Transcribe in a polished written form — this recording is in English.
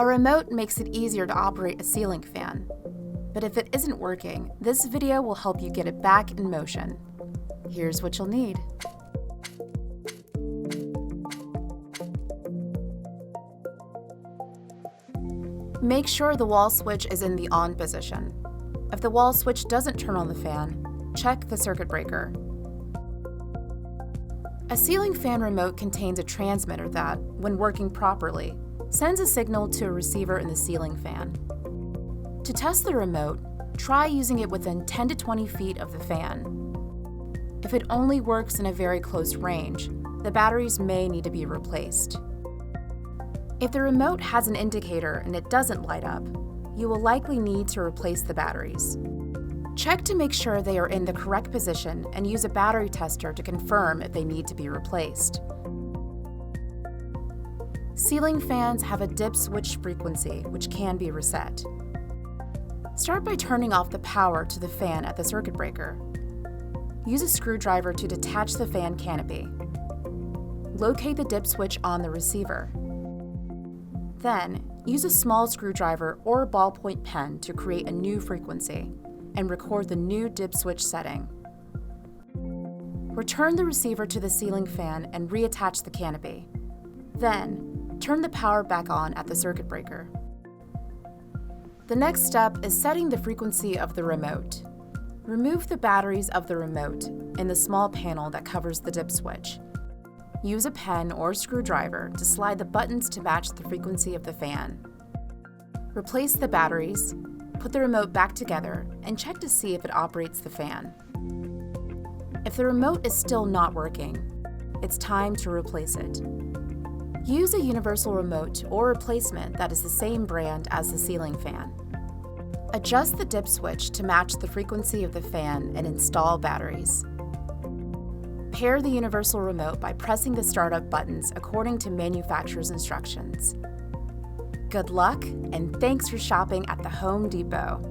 A remote makes it easier to operate a ceiling fan. But if it isn't working, this video will help you get it back in motion. Here's what you'll need. Make sure the wall switch is in the on position. If the wall switch doesn't turn on the fan, check the circuit breaker. A ceiling fan remote contains a transmitter that, when working properly, sends a signal to a receiver in the ceiling fan. To test the remote, try using it within 10 to 20 feet of the fan. If it only works in a very close range, the batteries may need to be replaced. If the remote has an indicator and it doesn't light up, you will likely need to replace the batteries. Check to make sure they are in the correct position and use a battery tester to confirm if they need to be replaced. Ceiling fans have a dip switch frequency, which can be reset. Start by turning off the power to the fan at the circuit breaker. Use a screwdriver to detach the fan canopy. Locate the dip switch on the receiver. Then, use a small screwdriver or ballpoint pen to create a new frequency and record the new dip switch setting. Return the receiver to the ceiling fan and reattach the canopy. Then, turn the power back on at the circuit breaker. The next step is setting the frequency of the remote. Remove the batteries of the remote in the small panel that covers the dip switch. Use a pen or screwdriver to slide the buttons to match the frequency of the fan. Replace the batteries, put the remote back together, and check to see if it operates the fan. If the remote is still not working, it's time to replace it. Use a universal remote or replacement that is the same brand as the ceiling fan. Adjust the dip switch to match the frequency of the fan and install batteries. Pair the universal remote by pressing the startup buttons according to manufacturer's instructions. Good luck, and thanks for shopping at the Home Depot.